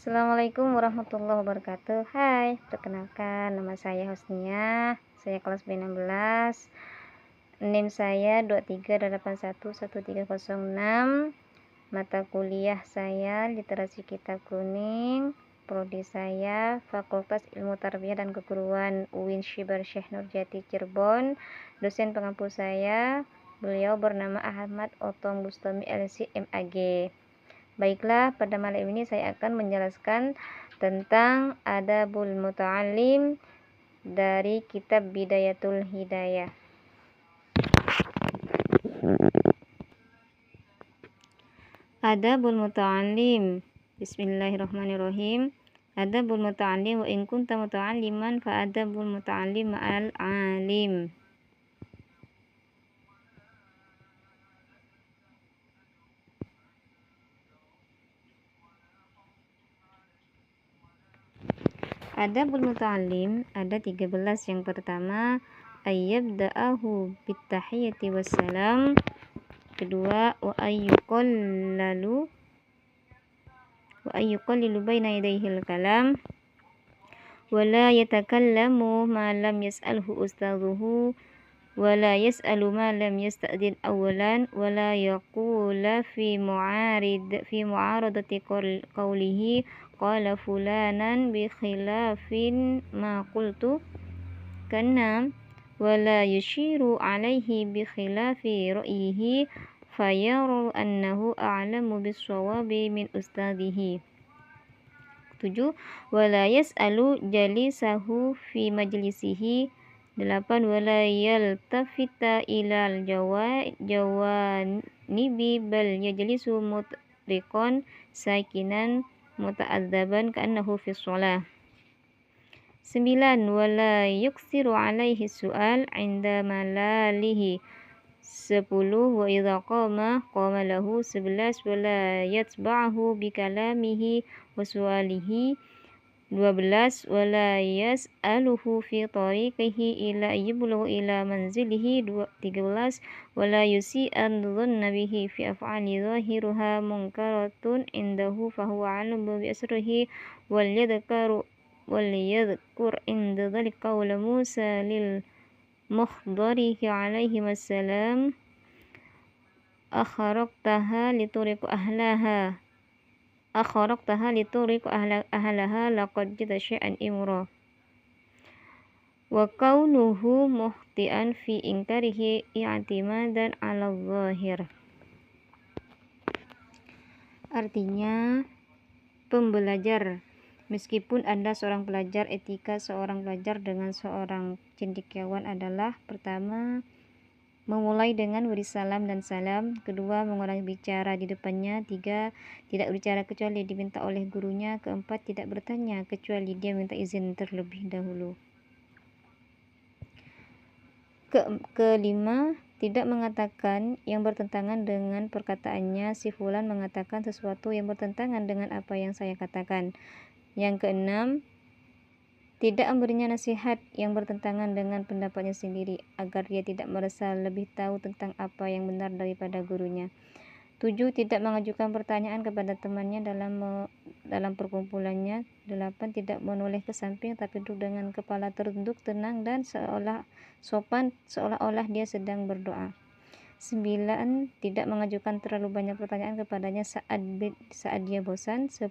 Assalamualaikum warahmatullahi wabarakatuh. Hai, perkenalkan nama saya Husnia. Saya kelas B16. NIM saya 23811306. Mata kuliah saya Literasi Kitab Kuning. Prodi saya Fakultas Ilmu Tarbiyah dan Keguruan UIN Syibar Syekh Nurjati Cirebon. Dosen pengampu saya beliau bernama Ahmad Otom Bustami LC MAG. Baiklah, pada malam ini saya akan menjelaskan tentang Adabul Muta'allim dari kitab Bidayatul Hidayah. Adabul Muta'allim. Bismillahirrahmanirrahim. Adabul Muta'allim wa in kunta muta'alliman fa adabul muta'allim ma'al alim. Adabul Muta'allim ada 13. Yang pertama, ayyabda'ahu bittahiyyati wassalam. Kedua, wa ayyuqallilu baina yadayhil kalam. Wa la yatakallamu ma lam yas'alhu ustadhuhu. Wa la yas'alu ma lam yasta'din awalan. Wa la yaqula fi mu'aradati qawlihi qala fulanan bi khilafin ma qultu. Keenam, wala yushiru alaihi bi khilafi ra'yihi fayaru annahu a'lamu bis-shawabi min ustadihi. 7. Wala yas'alu jalisahu fi majlisihi. 8. Wala yaltafita ilal jawanibi bal yajlisu mutriqan sakinan muta'adzaban ka'annahu fi shalah. 9. Wala yuksiru alaihi su'al 'inda malalihi. 10. Wa idza qama lahu. 11. Wala yatba'ahu bikalamihi wa su'alihi. 12. Wala yas'aluhu fi tariqihi ila yablugha ila manzilihi. 13. Wala yusi'an dhanna bihi fi af'ali zahiruha munkaratun indahu fahuwa 'alamu bi asrihi wal yadhkur inda dhalika qawla Musa lil mukhdarihi alaihi wassalam akharaqtaha lituriqu ahlaha laqad jita syai'an imra. Wa kaunuhu muhti'an fi inkarihi i'timadan 'ala zahir. Artinya, pembelajar, meskipun Anda seorang pelajar, etika seorang pelajar dengan seorang cendekiawan adalah: pertama, memulai dengan beri salam dan salam. Kedua, mengurangi bicara di depannya. 3, tidak berbicara kecuali diminta oleh gurunya. Keempat, tidak bertanya kecuali dia minta izin terlebih dahulu. Kelima, tidak mengatakan yang bertentangan dengan perkataannya. Si fulan mengatakan sesuatu yang bertentangan dengan apa yang saya katakan. Yang keenam, tidak memberinya nasihat yang bertentangan dengan pendapatnya sendiri, agar dia tidak merasa lebih tahu tentang apa yang benar daripada gurunya. 7. Tidak mengajukan pertanyaan kepada temannya dalam perkumpulannya. 8. Tidak menoleh ke samping, tapi duduk dengan kepala tertunduk, tenang, dan seolah-olah dia sedang berdoa. 9. Tidak mengajukan terlalu banyak pertanyaan kepadanya saat dia bosan. 10.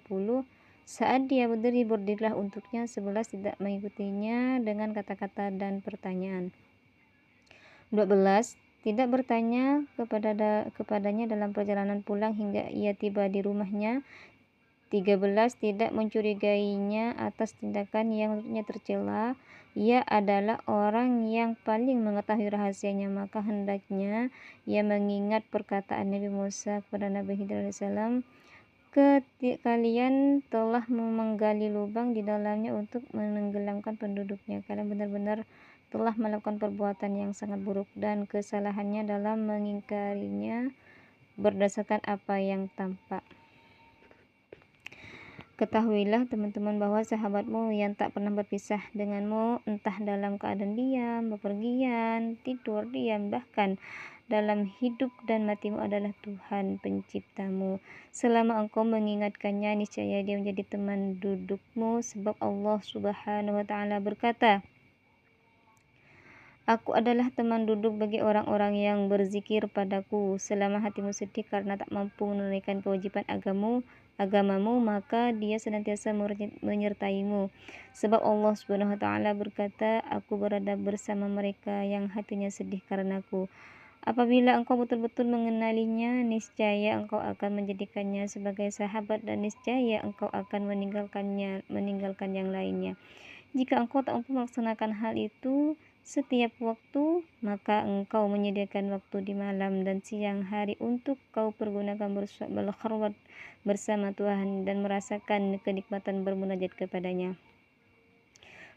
Saat dia berdiri, berdirilah untuknya. 11. Tidak mengikutinya dengan kata-kata dan pertanyaan. 12. Tidak bertanya kepadanya dalam perjalanan pulang hingga ia tiba di rumahnya. 13. Tidak mencurigainya atas tindakan yang menurutnya tercela. Ia adalah orang yang paling mengetahui rahasianya, maka hendaknya ia mengingat perkataan Nabi Musa kepada Nabi Khidir alaihissalam, kalian telah menggali lubang di dalamnya untuk menenggelamkan penduduknya. Kalian benar-benar telah melakukan perbuatan yang sangat buruk, dan kesalahannya dalam mengingkarinya berdasarkan apa yang tampak. Ketahuilah teman-teman bahwa sahabatmu yang tak pernah berpisah denganmu, entah dalam keadaan diam, bepergian, tidur diam, bahkan dalam hidup dan matimu adalah Tuhan penciptamu. Selama engkau mengingatkannya, niscaya dia menjadi teman dudukmu, sebab Allah Subhanahu wa Ta'ala berkata, Aku adalah teman duduk bagi orang-orang yang berzikir padaku. Selama hatimu sedih karena tak mampu menunaikan kewajiban agamamu, maka dia senantiasa menyertaimu. Sebab Allah Subhanahu wa Ta'ala berkata, Aku berada bersama mereka yang hatinya sedih karenaku. Apabila engkau betul-betul mengenalinya, niscaya engkau akan menjadikannya sebagai sahabat, dan niscaya engkau akan meninggalkan yang lainnya. Jika engkau tak mampu melaksanakan hal itu setiap waktu, maka engkau menyediakan waktu di malam dan siang hari untuk kau pergunakan berkhalwat bersama Tuhan dan merasakan kenikmatan bermunajat kepadanya.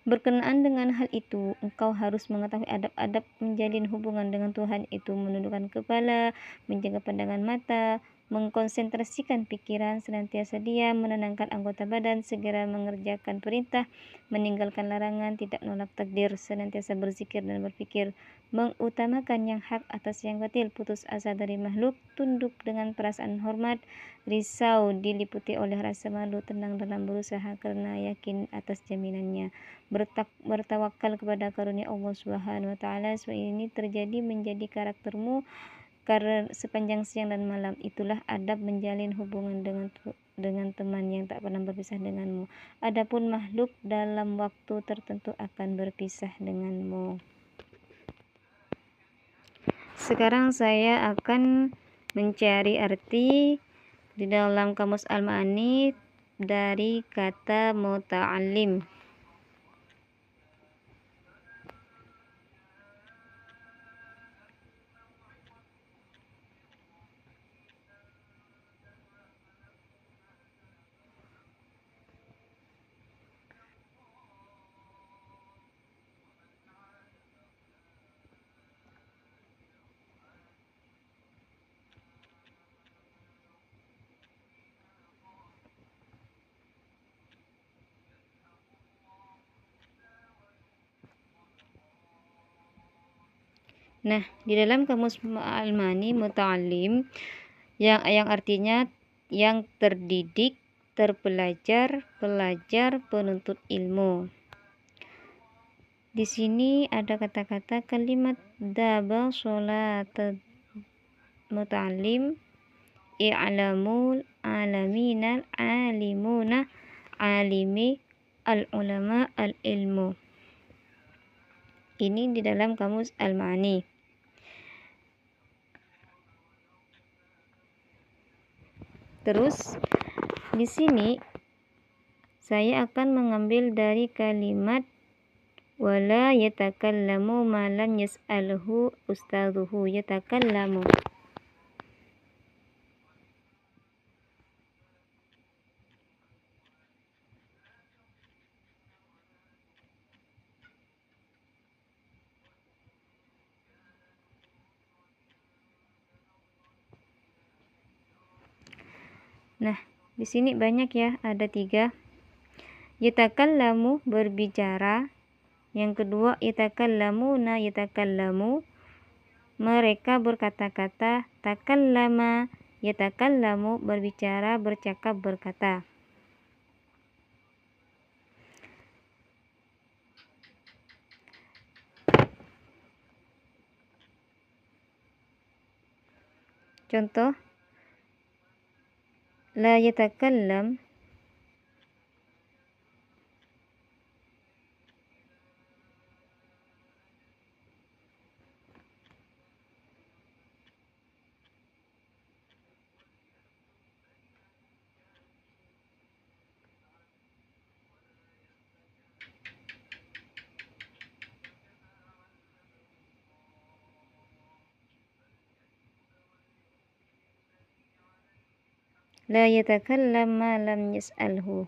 Berkenaan dengan hal itu, engkau harus mengetahui adab-adab menjalin hubungan dengan Tuhan, itu menundukkan kepala, menjaga pandangan mata, mengkonsentrasikan pikiran, senantiasa diam, menenangkan anggota badan, segera mengerjakan perintah, meninggalkan larangan, tidak menolak takdir, senantiasa berzikir dan berpikir, mengutamakan yang hak atas yang batil, putus asa dari makhluk, tunduk dengan perasaan hormat, risau diliputi oleh rasa malu, tenang dalam berusaha karena yakin atas jaminannya, bertawakal kepada karunia Allah Subhanahu wa Ta'ala. Semua ini terjadi menjadi karaktermu karena sepanjang siang dan malam. Itulah adab menjalin hubungan dengan teman yang tak pernah berpisah denganmu. Adapun makhluk dalam waktu tertentu akan berpisah denganmu. Sekarang saya akan mencari arti di dalam Kamus Al-Ma'ani dari kata muta'allim. Nah, di dalam Kamus Al-Ma'ani muta'allim yang artinya yang terdidik, terpelajar, pelajar, penuntut ilmu. Di sini ada kata-kata kalimat daba sholat muta'allim, i'lamul alaminal alimuna alimi al-ulama al-ilmu. Ini di dalam Kamus Al-Ma'ani. Terus di sini saya akan mengambil dari kalimat wala yatakallamu ma lam yas'alhu ustadhuhu yatakallamu. Nah, di sini banyak ya, ada 3. Yatakallamu berbicara. Yang kedua, yatakallamuna yatakallamu mereka berkata-kata. Takallama yatakallamu berbicara, bercakap, berkata. Contoh, la yatakallam la yatakallam ma lam yas'alhu.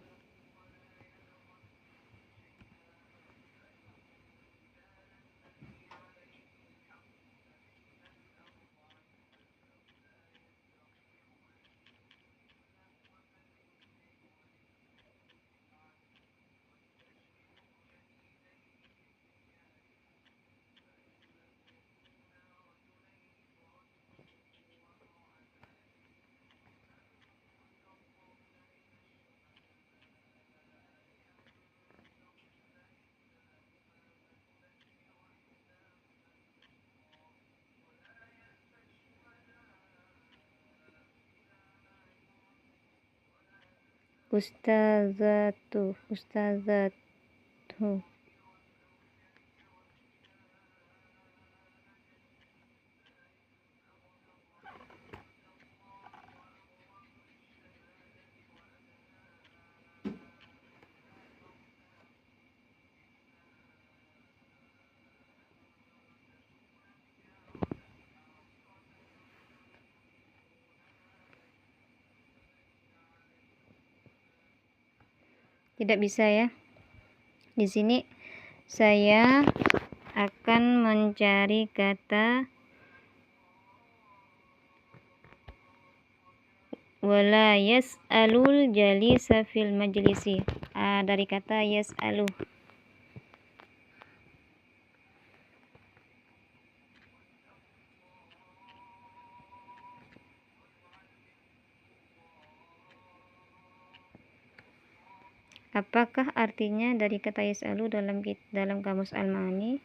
ustazatu, ustazatu. Tidak bisa ya. Di sini saya akan mencari kata wala yas'alul jalisa fil majlisi. Dari kata yas'alu. Apakah artinya dari kata yas'alu dalam kamus Al-Ma'ani?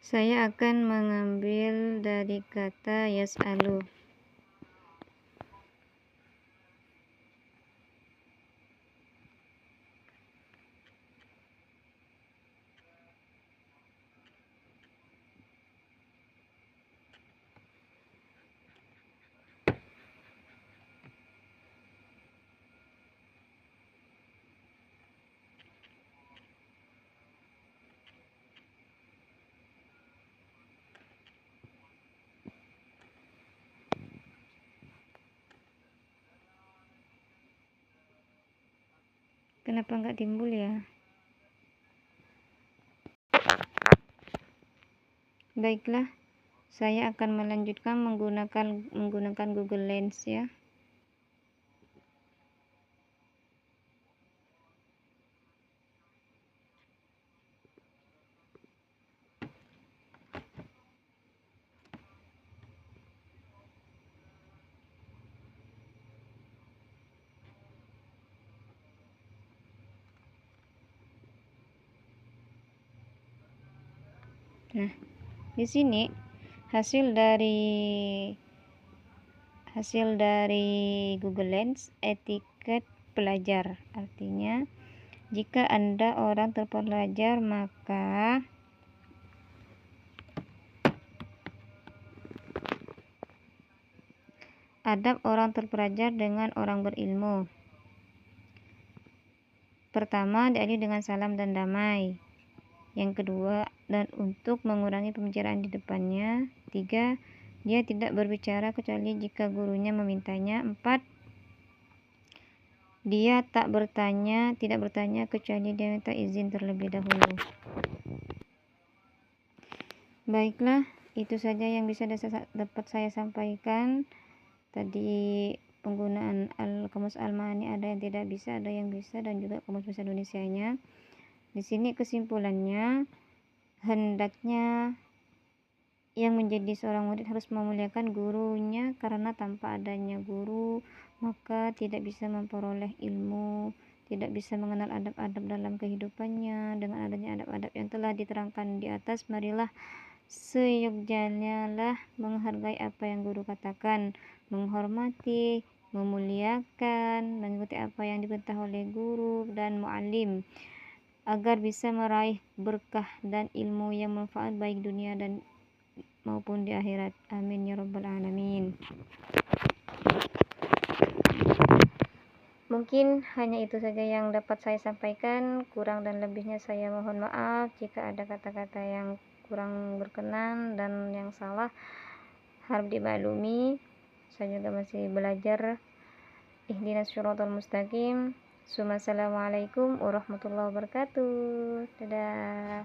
Saya akan mengambil dari kata yas'alu. Kenapa nggak timbul ya? Baiklah, saya akan melanjutkan menggunakan Google Lens ya. Nah, di sini hasil dari Google Lens etiket pelajar. Artinya, jika Anda orang terpelajar, maka adab orang terpelajar dengan orang berilmu. Pertama, diawali dengan salam dan damai. Yang kedua, dan untuk mengurangi pembicaraan di depannya. 3, dia tidak berbicara kecuali jika gurunya memintanya. 4, dia tidak bertanya kecuali dia minta izin terlebih dahulu. Baiklah, itu saja yang bisa dapat saya sampaikan. Tadi penggunaan kamus Al-Ma'ani ada yang tidak bisa, ada yang bisa, dan juga kamus bahasa Indonesianya. Di sini kesimpulannya, hendaknya yang menjadi seorang murid harus memuliakan gurunya, karena tanpa adanya guru maka tidak bisa memperoleh ilmu, tidak bisa mengenal adab-adab dalam kehidupannya. Dengan adanya adab-adab yang telah diterangkan di atas, marilah seyogyanya menghargai apa yang guru katakan, menghormati, memuliakan, mengikuti apa yang diperintah oleh guru dan muallim, agar bisa meraih berkah dan ilmu yang manfaat baik dunia dan maupun di akhirat. Amin ya rabbal alamin. Mungkin hanya itu saja yang dapat saya sampaikan. Kurang dan lebihnya saya mohon maaf. Jika ada kata-kata yang kurang berkenan dan yang salah, harap dimaklumi. Saya juga masih belajar. Ihdinas syiratal mustaqim. Assalamualaikum warahmatullahi wabarakatuh. Dadah.